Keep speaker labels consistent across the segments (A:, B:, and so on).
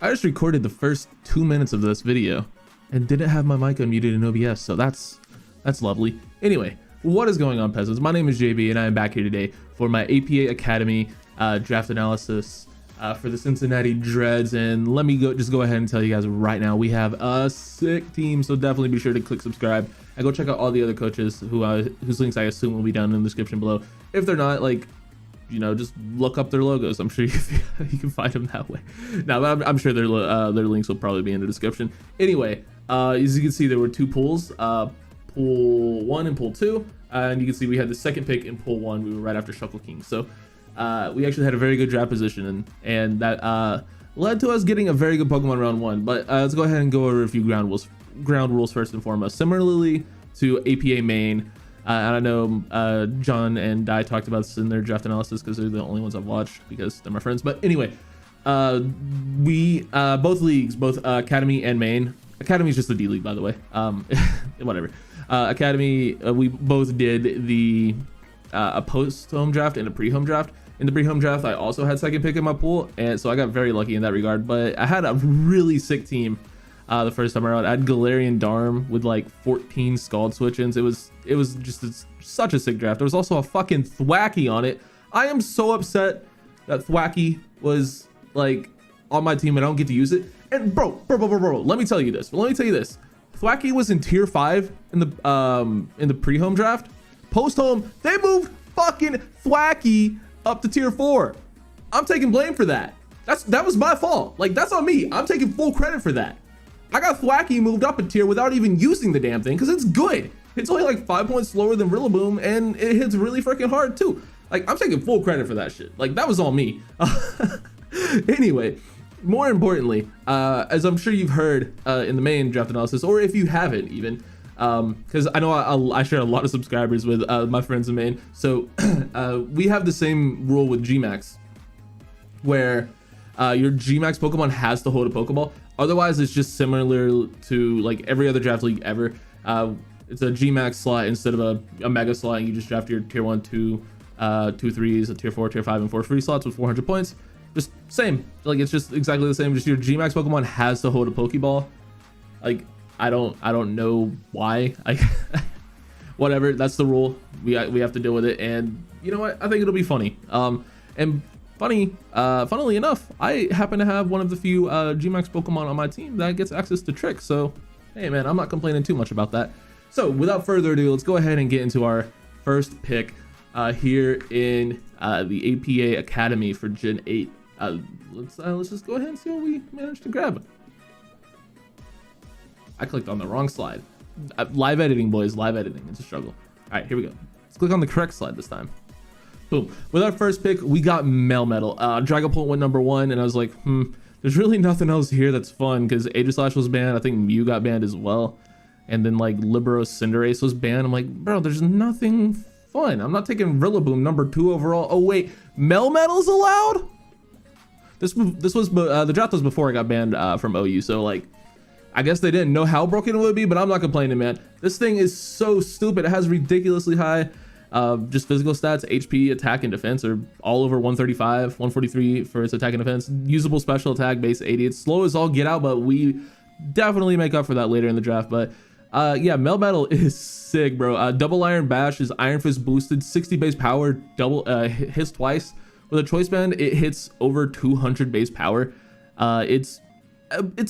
A: I just recorded the first 2 minutes of this video and didn't have my mic unmuted in OBS, so that's lovely. Anyway, what is going on, peasants? My name is JB and I am back here today for my APA Academy draft analysis for the Cincinnati Dreds. And let me just go ahead and tell you guys right now, we have a sick team, so definitely be sure to click subscribe and go check out all the other coaches whose links I assume will be down in the description below. If they're not, like, you know, just look up their logos. I'm sure you can find them that way. Now, I'm sure their links will probably be in the description. Anyway, as you can see, there were two pools, pool 1 and pool 2, and you can see we had the second pick in pool 1. We were right after Shuckle King, so we actually had a very good draft position, and that led to us getting a very good Pokemon round 1. But let's go ahead and go over a few ground rules first and foremost. Similarly to APA main, and I know John and Di talked about this in their draft analysis because they're the only ones I've watched because they're my friends. But anyway, we both leagues, both Academy and main. Academy is just the D League, by the way. Whatever. Academy, we both did the a post-home draft and a pre-home draft. In the pre-home draft, I also had second pick in my pool, and so I got very lucky in that regard. But I had a really sick team the first time around. I had Galarian Darm with like 14 Scald switch-ins. It was just such a sick draft. There was also a fucking Thwackey on it. I am so upset that Thwackey was like on my team and I don't get to use it. And bro, let me tell you this. Thwackey was in tier 5 in the pre-home draft. Post-home, they moved fucking Thwackey up to tier 4. I'm taking blame for that. That was my fault. Like, that's on me. I'm taking full credit for that. I got Thwackey moved up a tier without even using the damn thing because it's good. It's only like 5 points slower than Rillaboom, and it hits really freaking hard too. Like, I'm taking full credit for that shit. Like, that was all me. Anyway, more importantly, as I'm sure you've heard in the main draft analysis, or if you haven't even, because I know I share a lot of subscribers with my friends in main, so we have the same rule with Gmax, where your Gmax Pokemon has to hold a Pokeball. Otherwise, it's just similar to like every other draft league ever. It's a Gmax slot instead of a Mega slot, and you just draft your tier 1, 2, 3s, a tier 4, tier 5, and 4 free slots with 400 points. Just same, like it's just exactly the same. Just your Gmax Pokemon has to hold a Pokeball. Like, I don't know why. Whatever, that's the rule. We have to deal with it, and you know what? I think it'll be funny. And funnily enough, I happen to have one of the few Gmax Pokemon on my team that gets access to Trick. So, hey man, I'm not complaining too much about that. So without further ado, let's go ahead and get into our first pick here in the APA Academy for Gen 8. Let's just go ahead and see what we managed to grab. I clicked on the wrong slide. Live editing, boys, live editing. It's a struggle. All right, here we go. Let's click on the correct slide this time. Boom. With our first pick, we got Melmetal. Dragapult went number 1, and I was like, there's really nothing else here that's fun because Aegislash was banned. I think Mew got banned as well. And then like Libero Cinderace was banned. I'm like, bro, there's nothing fun. I'm not taking Rillaboom number 2 overall. Oh wait, Melmetal's allowed? This was the draft was before I got banned from OU, so like I guess they didn't know how broken it would be, but I'm not complaining, man. This thing is so stupid. It has ridiculously high just physical stats. HP, attack, and defense are all over 135, 143 for its attack and defense. Usable special attack, base 80. It's slow as all get out, but we definitely make up for that later in the draft. But yeah, Melmetal is sick, bro. Double Iron Bash is Iron Fist boosted, 60 base power, double hits twice. With a choice band, it hits over 200 base power. It's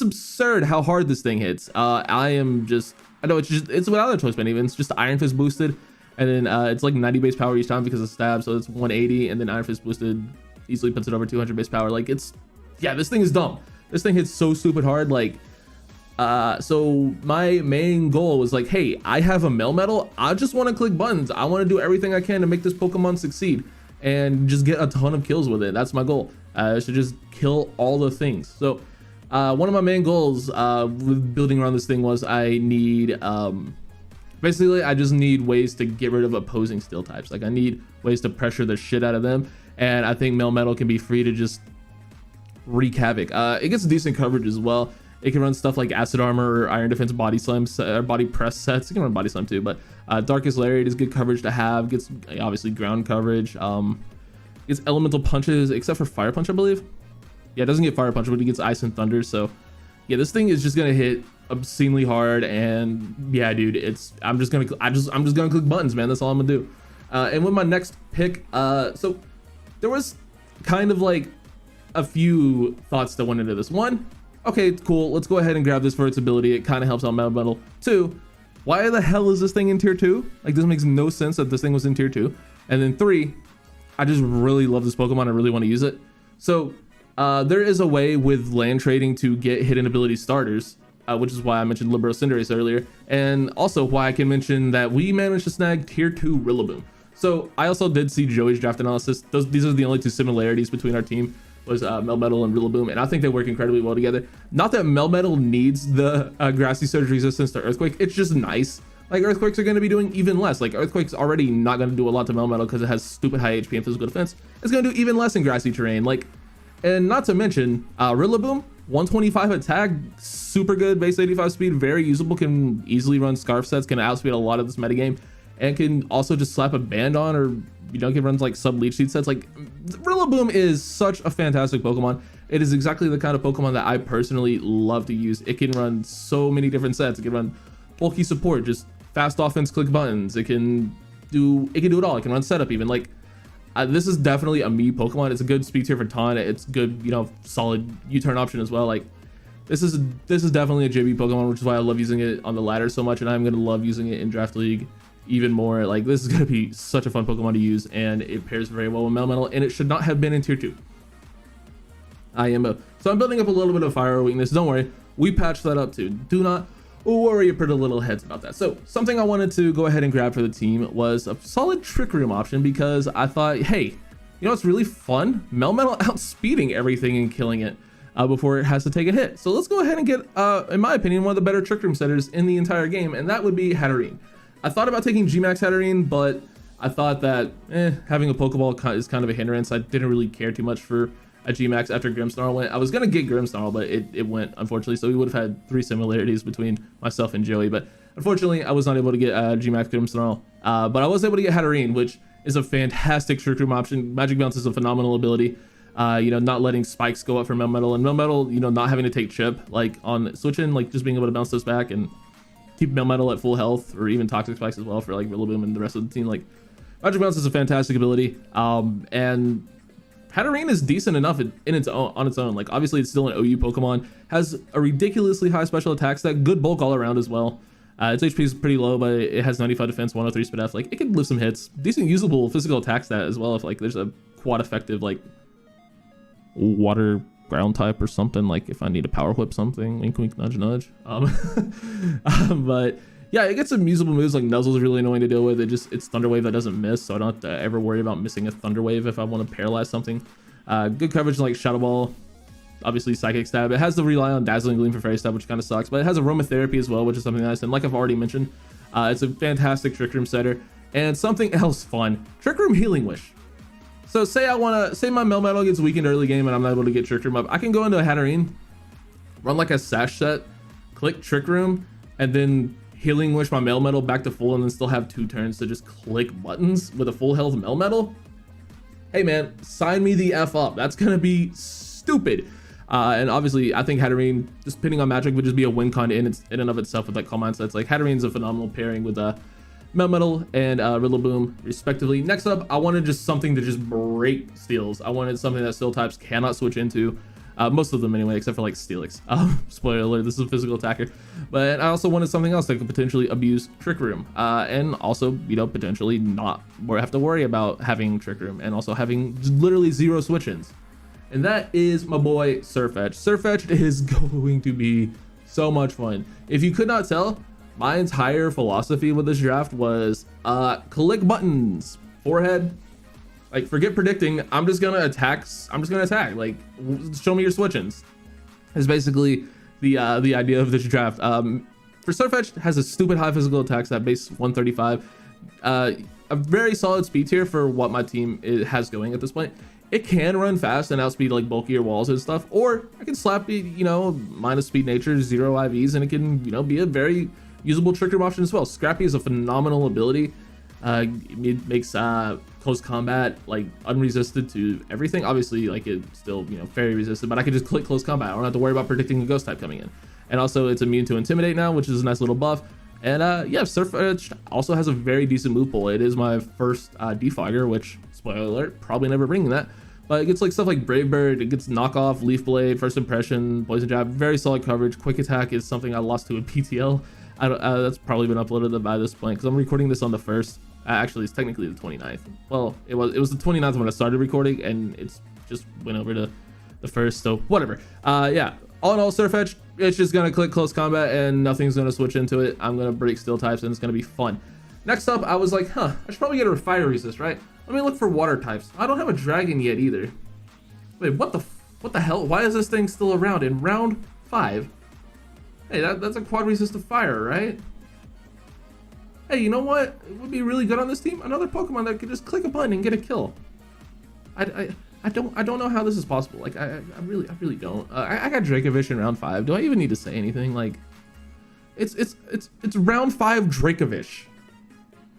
A: absurd how hard this thing hits. I know it's without a choice band even. It's just Iron Fist boosted, and then it's like 90 base power each time because of stab, so it's 180, and then Iron Fist boosted easily puts it over 200 base power. Like, this thing is dumb. This thing hits so stupid hard. Like, so my main goal was like, hey, I have a Melmetal. I just want to click buttons. I want to do everything I can to make this Pokemon succeed and just get a ton of kills with it. That's my goal. To just kill all the things. So one of my main goals with building around this thing was I need basically I just need ways to get rid of opposing steel types. Like, I need ways to pressure the shit out of them, and I think Melmetal can be free to just wreak havoc. It gets decent coverage as well. It can run stuff like Acid Armor or Iron Defense Body Slam, Body Press sets. It can run Body Slam too, but Darkest Lariat is good coverage to have. Gets obviously ground coverage. Gets Elemental Punches, except for Fire Punch, I believe. yeah, it doesn't get Fire Punch, but it gets Ice and Thunder. So yeah, this thing is just gonna hit obscenely hard, and yeah, dude, I'm just gonna click buttons, man. That's all I'm gonna do. And with my next pick, so there was kind of like a few thoughts that went into this. One, okay, cool, let's go ahead and grab this for its ability. It kind of helps out Melmetal. Two, why the hell is this thing in tier 2? Like, this makes no sense that this thing was in tier 2. And then 3, I just really love this Pokemon. I really want to use it. So there is a way with land trading to get hidden ability starters, which is why I mentioned Libero Cinderace earlier, and also why I can mention that we managed to snag tier 2 Rillaboom. So I also did see Joey's draft analysis. These are the only two similarities between our team, was Melmetal and Rillaboom, and I think they work incredibly well together. Not that Melmetal needs the Grassy Surge resistance to Earthquake, it's just nice. Like, Earthquakes are going to be doing even less. Like, Earthquake's already not going to do a lot to Melmetal because it has stupid high HP and physical defense. It's going to do even less in grassy terrain. Like, and not to mention, Rillaboom, 125 attack, super good, base 85 speed, very usable, can easily run Scarf sets, can outspeed a lot of this metagame, and can also just slap a band on, or can run like sub leech seed sets. Like, Rillaboom is such a fantastic Pokemon. It is exactly the kind of Pokemon that I personally love to use. It can run so many different sets. It can run bulky support, just fast offense, click buttons. It can do it all. It can run setup even. Like, this is definitely a me Pokemon. It's a good speed tier for taunt. It's good, solid U-turn option as well. Like, this is definitely a JB Pokemon, which is why I love using it on the ladder so much, and I'm gonna love using it in Draft League even more. Like, this is gonna be such a fun Pokemon to use, and it pairs very well with Melmetal, and it should not have been in tier 2. So I'm building up a little bit of fire weakness. Don't worry, we patched that up too. Do not worry your pretty little heads about that. So something I wanted to go ahead and grab for the team was a solid Trick Room option, because I thought, hey, it's really fun? Melmetal outspeeding everything and killing it before it has to take a hit. So let's go ahead and get, in my opinion, one of the better Trick Room setters in the entire game, and that would be Hatterene. I thought about taking Gmax Hatterene, but I thought that having a Pokeball is kind of a hindrance. I didn't really care too much for a Gmax after Grimmsnarl went. I was gonna get Grimmsnarl, but it went, unfortunately, so we would have had 3 similarities between myself and Joey, but unfortunately I was not able to get Gmax Grimmsnarl, but I was able to get Hatterene, which is a fantastic Trick Room option. Magic Bounce is a phenomenal ability. Not letting spikes go up for Melmetal, and Melmetal, not having to take chip, like on switching, like just being able to bounce those back and keep Melmetal at full health, or even Toxic Spikes as well for like Rillaboom and the rest of the team. Like, Magic Bounce is a fantastic ability, and Hatterene is decent enough on its own. Like, obviously it's still an OU Pokemon, has a ridiculously high special attack stat, good bulk all around as well. Its HP is pretty low, but it has 95 defense, 103 speed F. Like, it can lift some hits, decent usable physical attack stat as well if like there's a quad effective like water ground type or something, like if I need to power whip something, wink wink nudge nudge. But yeah, it gets some usable moves. Like, Nuzzle's really annoying to deal with. It's Thunder Wave that doesn't miss, so I don't have to ever worry about missing a Thunder Wave if I want to paralyze something. Good coverage like Shadow Ball, obviously Psychic Stab. It has the rely on Dazzling Gleam for Fairy Stab, which kind of sucks, but it has Aromatherapy as well, which is something nice. And like I've already mentioned, it's a fantastic Trick Room setter. And something else fun, Trick Room Healing Wish. So say my Melmetal gets weakened early game and I'm not able to get Trick Room up, I can go into a Hatterene, run like a Sash set, click Trick Room, and then Healing Wish my Melmetal back to full, and then still have 2 turns to just click buttons with a full health Melmetal. Hey man, sign me the F up. That's gonna be stupid. And obviously I think Hatterene, just pinning on Magic, would just be a win con in and of itself with like Calm Mindsets. Like, Hatterene's a phenomenal pairing with Melmetal and Rillaboom respectively. Next up, I wanted just something to just break steals. I wanted something that Steel types cannot switch into. Most of them anyway, except for like Steelix. Spoiler alert, this is a physical attacker. But I also wanted something else that could potentially abuse Trick Room, and also, potentially not have to worry about having Trick Room, and also having literally 0 switch-ins. And that is my boy Sirfetchd. Sirfetchd is going to be so much fun. If you could not tell, my entire philosophy with this draft was click buttons, forehead. Like, forget predicting. I'm just gonna attack. Like, show me your switch-ins. Is basically the idea of this draft. For Sirfetchd, has a stupid high physical attack stat, base 135. A very solid speed tier for what my team has going at this point. It can run fast and outspeed like bulkier walls and stuff, or I can slap it, minus speed nature, 0 IVs, and it can, be a very usable Trick Room option as well. Scrappy is a phenomenal ability. It makes close combat, like unresisted to everything. Obviously, like it's still, you know, fairy resisted, but I can just click close combat. I don't have to worry about predicting a ghost type coming in. And also it's immune to intimidate now, which is a nice little buff. And yeah, Sirfetchd also has a very decent move pool. It is my first defogger, which, spoiler alert, probably never bringing that. But it gets like stuff like Brave Bird, it gets knockoff, Leaf Blade, First Impression, Poison Jab, very solid coverage. Quick Attack is something I lost to a PTL. That's probably been uploaded by this point because I'm recording this on the 1st. Actually, it's technically the 29th. Well, it was the 29th when I started recording, and it's just went over to the 1st, so whatever. Yeah, all in all, Sirfetchd, it's just gonna click close combat and nothing's gonna switch into it. I'm gonna break steel types and it's gonna be fun. Next up, I was like, I should probably get a fire resist, right? Let me look for water types. I don't have a dragon yet either. Wait, what the hell? Why is this thing still around in round 5? Hey, that's a quad resist of fire, right? Hey, you know what? It would be really good on this team. Another Pokemon that could just click a button and get a kill. I don't know how this is possible. Like I really don't. I got Dracovish in round 5. Do I even need to say anything? Like, it's round 5 Dracovish.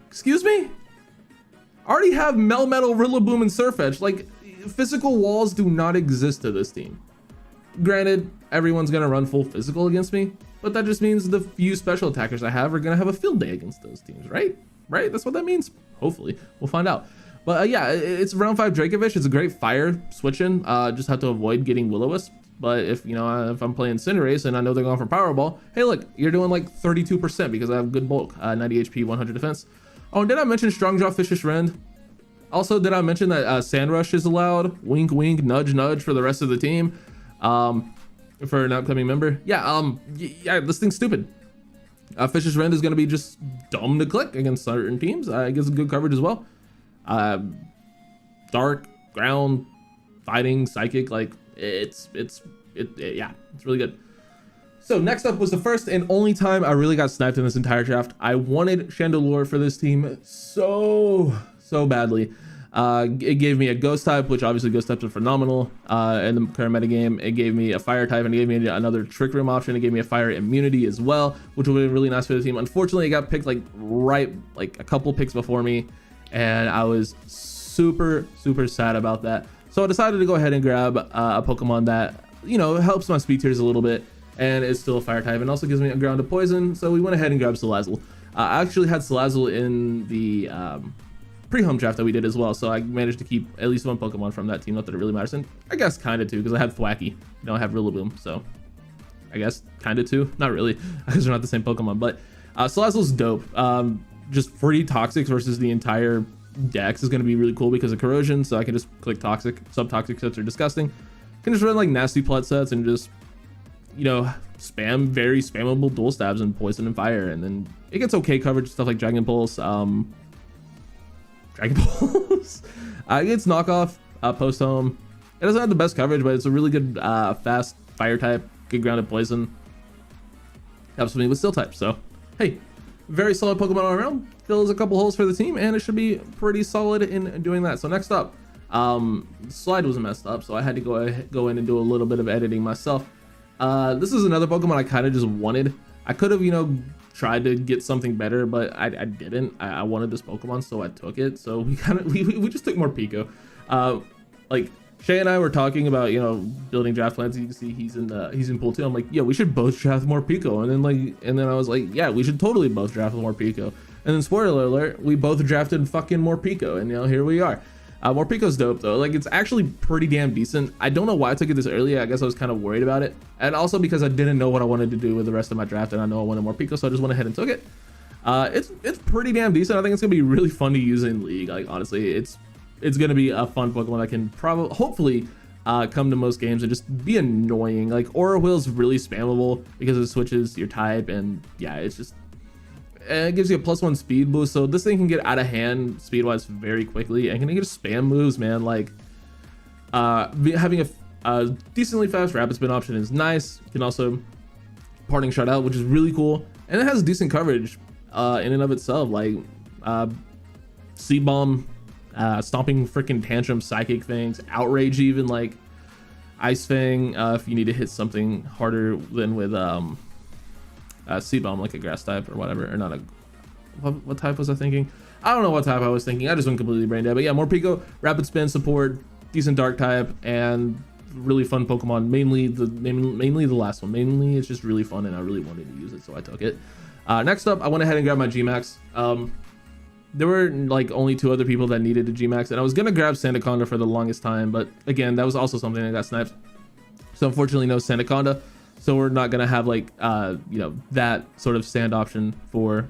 A: Excuse me? I already have Melmetal, Rillaboom, and Sirfetchd. Like, physical walls do not exist to this team. Granted, everyone's gonna run full physical against me, but that just means the few special attackers I have are gonna have a field day against those teams, right? Right? That's what that means. Hopefully, we'll find out. But yeah, it's round 5 Dracovish. It's a great fire switch-in. Just have to avoid getting Will-O-Wisp. But if I'm playing Cinderace and I know they're going for Powerball, hey look, you're doing like 32% because I have good bulk, 90 HP, 100 defense. Oh, and did I mention Strongjaw, Fishious Rend? Also, did I mention that Sand Rush is allowed? Wink, wink, nudge, nudge for the rest of the team. For an upcoming member. Yeah, yeah, this thing's stupid. Fishious Rend is going to be just dumb to click against certain teams. It gives good coverage as well. Dark, ground, fighting, psychic, like it's really good. So next up was the first and only time I really got sniped in this entire draft. I wanted Chandelure for this team so badly. It gave me a ghost type, which obviously ghost types are phenomenal in the current metagame. It gave me a fire type and it gave me another trick room option. It gave me a fire immunity as well, which would have been really nice for the team. Unfortunately, it got picked like a couple picks before me, and I was super sad about that. So I decided to go ahead and grab a Pokemon that, you know, helps my speed tiers a little bit, and it's still a fire type and also gives me a ground to poison. So we went ahead and grabbed Salazzle. I actually had Salazzle in the pre-home draft that we did as well, so I managed to keep at least one Pokemon from that team. Not that it really matters, and I guess kind of too, because I had Thwacky. You know, I have Rillaboom, so I guess kind of too. Not really, because they're not the same Pokemon. But Salazzle's dope. Just free Toxics versus the entire Dex is going to be really cool because of Corrosion, so I can just click Toxic. Sub-Toxic sets are disgusting. I can just run like nasty Plut sets and just, you know, spam very spammable dual stabs and poison and fire, and then it gets okay coverage, stuff like Dragon Pulse. It gets knockoff, post home. It doesn't have the best coverage, but it's a really good fast fire type, good grounded poison. Helps me with steel type. So hey, very solid Pokemon all around. Fills a couple holes for the team, and it should be pretty solid in doing that. So next up, slide was messed up, so I had to go in and do a little bit of editing myself. This is another Pokemon I kind of just wanted. I could have, you know, tried to get something better, but I didn't. I wanted this Pokemon, so I took it. So we just took more Pico. Like Shay and I were talking about, you know, building draft plans. You can see he's in pool 2. I'm like, yeah, we should both draft more Pico. And then I was like, yeah, we should totally both draft more Pico. And then spoiler alert, we both drafted fucking more Pico, and you know, here we are. More Pico's dope though. Like, it's actually pretty damn decent. I don't know why I took it this early. I guess I was kind of worried about it, and also because I didn't know what I wanted to do with the rest of my draft, and I know I wanted more Pico, so I just went ahead and took it. It's pretty damn decent. I think it's gonna be really fun to use in League. Like, honestly, it's gonna be a fun Pokemon that can hopefully come to most games and just be annoying. Like, Aura Wheel's really spammable because it switches your type, and yeah, it gives you a +1 speed boost, so this thing can get out of hand speed-wise very quickly, and can get spam moves, man. Like, having a decently fast rapid spin option is nice. You can also parting shot out, which is really cool, and it has decent coverage in and of itself. Like, Seed Bomb, Stomping freaking Tantrum, Psychic things, Outrage, even like Ice Fang if you need to hit something harder than with Seed Bomb, like a grass type or whatever, or not a what type was I thinking? I don't know what type I was thinking. I just went completely brain dead. But yeah, more Pico, rapid spin support, decent dark type, and really fun Pokemon. Mainly the last one. Mainly it's just really fun, and I really wanted to use it, so I took it. Next up, I went ahead and grabbed my Gmax. There were like only 2 other people that needed a Gmax, and I was gonna grab Sandaconda for the longest time, but again, that was also something that got sniped. So unfortunately, no Sandaconda. So we're not gonna have like you know, that sort of sand option for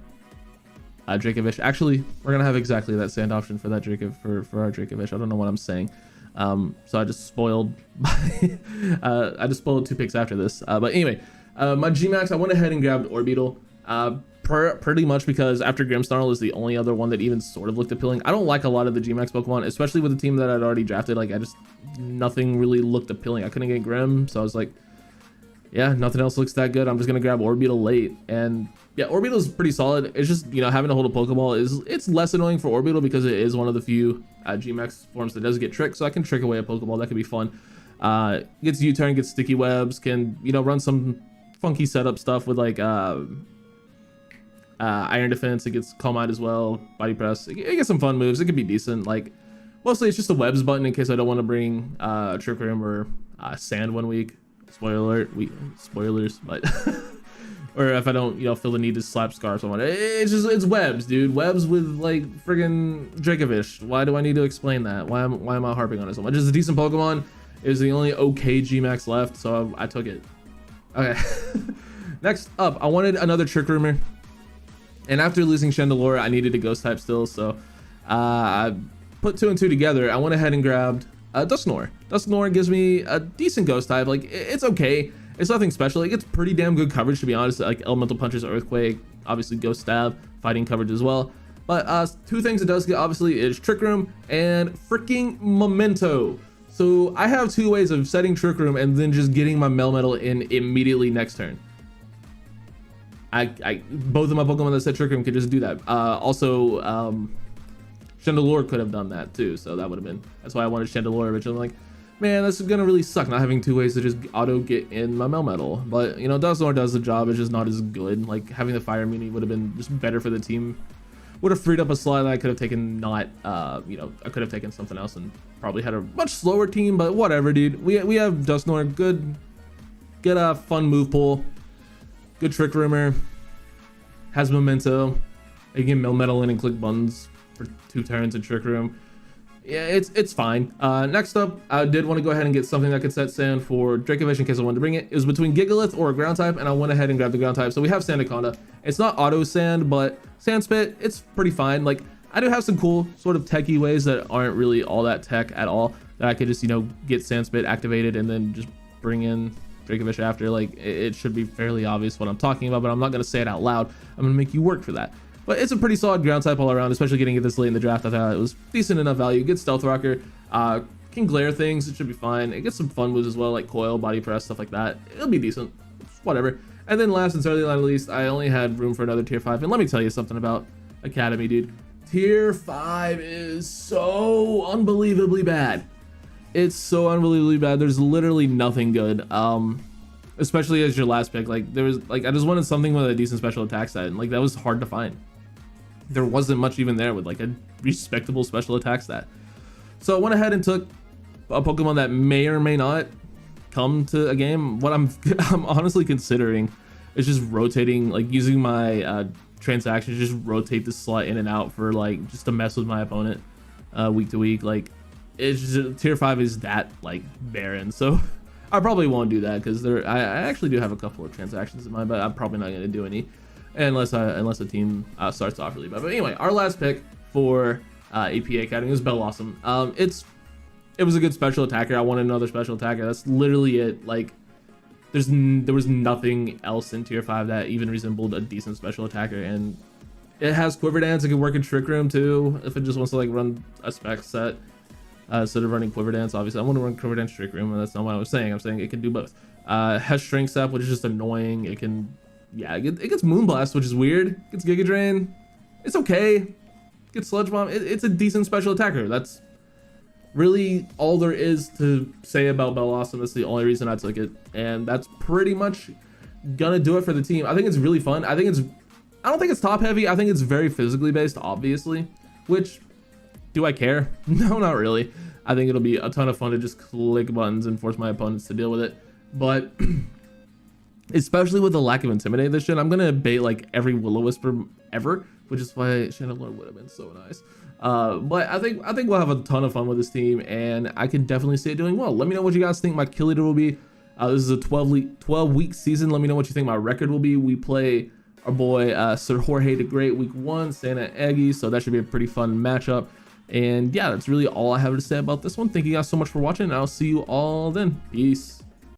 A: Dracovish. Actually, we're gonna have exactly that sand option for that for our Dracovish. I don't know what I'm saying. So I just spoiled I just spoiled 2 picks after this. But anyway, my Gmax, I went ahead and grabbed Orbeetle. Pretty much because after Grimmsnarl is the only other one that even sort of looked appealing. I don't like a lot of the Gmax Pokemon, especially with the team that I'd already drafted. Like, nothing really looked appealing. I couldn't get Grimm, so I was like, yeah, nothing else looks that good. I'm just gonna grab Orbeetle late. And yeah, Orbeetle is pretty solid. It's just, you know, having to hold a Pokeball it's less annoying for Orbeetle because it is one of the few Gmax forms that does get tricked, so I can trick away a Pokeball. That could be fun. Gets U-turn, gets sticky webs, can, you know, run some funky setup stuff with like Iron Defense. It gets Calm Mind as well, Body Press. It gets some fun moves. It could be decent. Like, mostly it's just a webs button in case I don't want to bring Trick Room or Sand one week. Spoiler alert, spoilers, but or if I don't, you know, feel the need to slap Scarf someone. It's webs, dude. Webs with like friggin' Dracovish. Why do I need to explain that? Why am I harping on it so much? It's a decent Pokemon. It was the only okay Gmax left, so I took it. Okay. Next up, I wanted another Trick Roomer. And after losing Chandelure, I needed a ghost type still, so I put 2 and 2 together. I went ahead and grabbed Dusknoir. Dusknoir gives me a decent ghost type. Like, it's okay. It's nothing special. It gets pretty damn good coverage, to be honest. Like Elemental Punches, Earthquake, obviously Ghost Stab, fighting coverage as well. But 2 things it does get, obviously, is Trick Room and freaking Memento. So I have 2 ways of setting Trick Room and then just getting my Melmetal in immediately next turn. Both of my Pokemon that set Trick Room could just do that. Also, Chandelure could have done that too, so that would have been, that's why I wanted Chandelure originally. Like, man, this is gonna really suck not having 2 ways to just auto get in my Melmetal. But you know, Dusknoir does the job. It's just not as good. Like, having the Fire Muni would have been just better for the team. Would have freed up a slot that I could have taken. Not you know, I could have taken something else and probably had a much slower team, but whatever, dude. We have Dusknoir, good fun move pool, good Trick Roomer, has Memento. You can Melmetal in and click buttons for 2 turns in Trick Room. Yeah, it's fine. Next up, I did want to go ahead and get something that could set Sand for Dracovish in case I wanted to bring it. It was between Gigalith or a ground type, and I went ahead and grabbed the ground type. So we have Sandaconda. It's not auto Sand, but Sand Spit, it's pretty fine. Like, I do have some cool sort of techie ways that aren't really all that tech at all, that I could just, you know, get Sand Spit activated and then just bring in Dracovish after. Like, it should be fairly obvious what I'm talking about, but I'm not going to say it out loud. I'm going to make you work for that. But it's a pretty solid ground type all around, especially getting it this late in the draft. I thought it was decent enough value. Good Stealth Rocker, can glare things. It should be fine. It gets some fun moves as well, like Coil, Body Press, stuff like that. It'll be decent. Whatever. And then last and certainly not least, I only had room for another tier 5. And let me tell you something about Academy, dude. Tier 5 is so unbelievably bad. It's so unbelievably bad. There's literally nothing good. Especially as your last pick. Like, there was, like, I just wanted something with a decent special attack stat, and like that was hard to find. There wasn't much even there with like a respectable special attack stat. So I went ahead and took a Pokemon that may or may not come to a game. What I'm honestly considering is just rotating, like using my transactions, just rotate the slot in and out for like just to mess with my opponent week to week. Like, it's just, tier 5 is that like barren. So I probably won't do that because I actually do have a couple of transactions in mind, but I'm probably not going to do any unless the team starts off really bad. But anyway, our last pick for APA Academy was Bellossom. It was a good special attacker. I wanted another special attacker. That's literally it. Like, there was nothing else in tier 5 that even resembled a decent special attacker, and it has Quiver Dance. It can work in Trick Room too if it just wants to like run a spec set. Instead of running Quiver Dance, obviously I want to run Quiver Dance Trick Room, and that's not what I was saying. I'm saying it can do both. Has Shrink Step, which is just annoying. It can, yeah, it gets Moonblast, which is weird. It gets Giga Drain. It's okay. It gets Sludge Bomb. It's a decent special attacker. That's really all there is to say about Bellossom. That's the only reason I took it, and that's pretty much gonna do it for the team. I think it's really fun. I think I don't think it's top heavy. I think it's very physically based, obviously, which, do I care? No, not really. I think it'll be a ton of fun to just click buttons and force my opponents to deal with it. But especially with the lack of Intimidate this shit, I'm gonna bait like every Will-O-Wisper ever, which is why Chandelure would have been so nice. But I think we'll have a ton of fun with this team, and I can definitely see it doing well. Let me know what you guys think my kill leader will be. This is a 12-week season. Let me know what you think my record will be. We play our boy Sir Jorge De Great week 1, Santa Eggy, so that should be a pretty fun matchup. And yeah, that's really all I have to say about this one. Thank you guys so much for watching, and I'll see you all then. Peace.